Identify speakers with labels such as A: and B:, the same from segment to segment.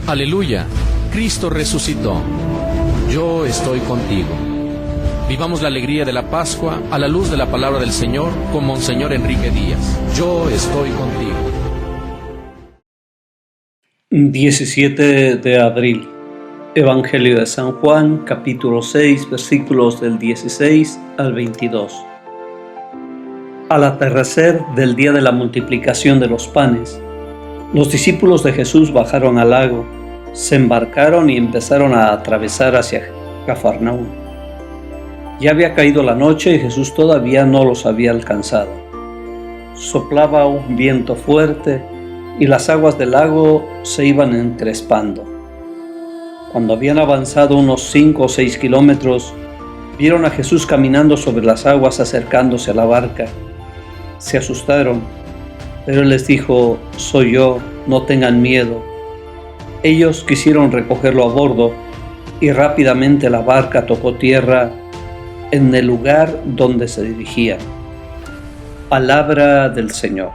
A: Aleluya, Cristo resucitó. Yo estoy contigo. Vivamos la alegría de la Pascua a la luz de la palabra del Señor con Monseñor Enrique Díaz. Yo estoy contigo.
B: 17 de abril. Evangelio de San Juan, capítulo 6, versículos del 16 al 22. Al atardecer del día de la multiplicación de los panes, los discípulos de Jesús bajaron al lago, se embarcaron y empezaron a atravesar hacia Cafarnaúm. Ya había caído la noche y Jesús todavía no los había alcanzado. Soplaba un viento fuerte y las aguas del lago se iban encrespando. Cuando habían avanzado unos 5 o 6 kilómetros, vieron a Jesús caminando sobre las aguas acercándose a la barca. Se asustaron, pero Él les dijo: «Soy yo, no tengan miedo». Ellos quisieron recogerlo a bordo y rápidamente la barca tocó tierra en el lugar donde se dirigían. Palabra del Señor.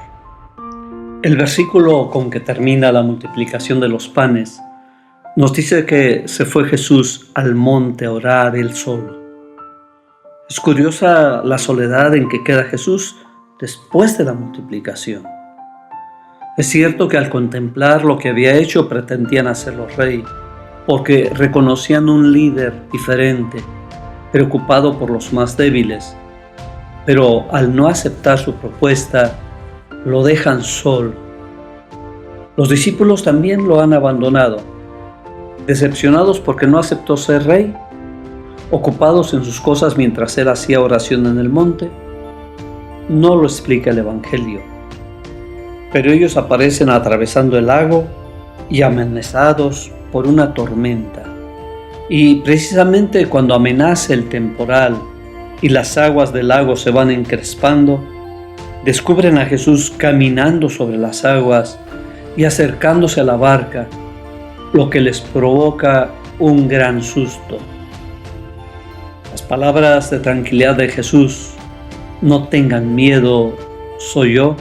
B: El versículo con que termina la multiplicación de los panes nos dice que se fue Jesús al monte a orar él solo. Es curiosa la soledad en que queda Jesús después de la multiplicación. Es cierto que al contemplar lo que había hecho pretendían hacerlo rey, porque reconocían un líder diferente, preocupado por los más débiles, pero al no aceptar su propuesta, lo dejan solo. Los discípulos también lo han abandonado, decepcionados porque no aceptó ser rey, ocupados en sus cosas mientras él hacía oración en el monte. No lo explica el Evangelio, pero ellos aparecen atravesando el lago y amenazados por una tormenta. Y precisamente cuando amenaza el temporal y las aguas del lago se van encrespando, descubren a Jesús caminando sobre las aguas y acercándose a la barca, lo que les provoca un gran susto. Las palabras de tranquilidad de Jesús: «No tengan miedo, soy yo»,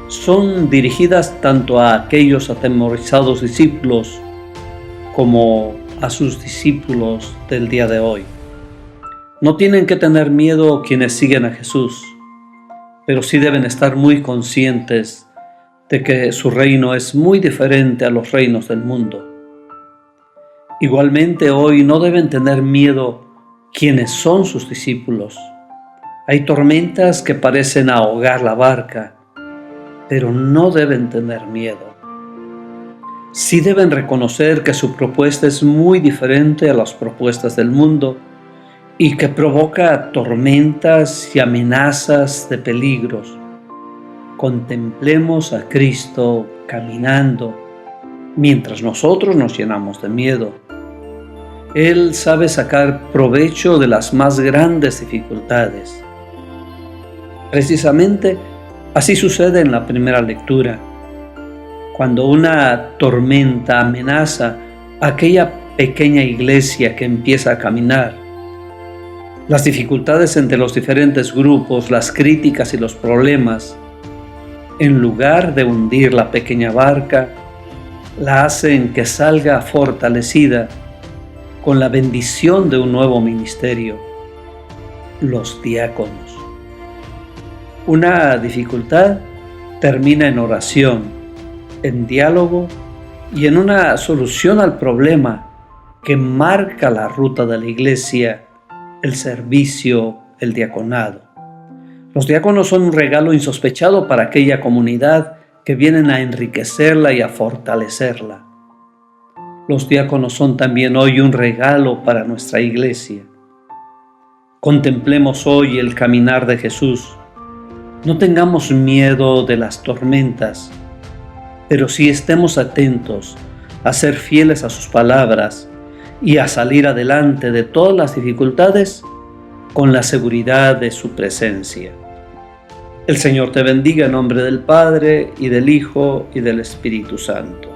B: son dirigidas tanto a aquellos atemorizados discípulos como a sus discípulos del día de hoy. No tienen que tener miedo quienes siguen a Jesús, pero sí deben estar muy conscientes de que su reino es muy diferente a los reinos del mundo. Igualmente hoy no deben tener miedo quienes son sus discípulos. Hay tormentas que parecen ahogar la barca, pero no deben tener miedo. Sí deben reconocer que su propuesta es muy diferente a las propuestas del mundo y que provoca tormentas y amenazas de peligros. Contemplemos a Cristo caminando mientras nosotros nos llenamos de miedo. Él sabe sacar provecho de las más grandes dificultades. Precisamente así sucede en la primera lectura. Cuando una tormenta amenaza a aquella pequeña iglesia que empieza a caminar, las dificultades entre los diferentes grupos, las críticas y los problemas, en lugar de hundir la pequeña barca, la hacen que salga fortalecida con la bendición de un nuevo ministerio: los diáconos. Una dificultad termina en oración, en diálogo y en una solución al problema que marca la ruta de la iglesia: el servicio, el diaconado. Los diáconos son un regalo insospechado para aquella comunidad que vienen a enriquecerla y a fortalecerla. Los diáconos son también hoy un regalo para nuestra iglesia. Contemplemos hoy el caminar de Jesús. No tengamos miedo de las tormentas, pero sí estemos atentos a ser fieles a sus palabras y a salir adelante de todas las dificultades con la seguridad de su presencia. El Señor te bendiga en nombre del Padre, y del Hijo, y del Espíritu Santo.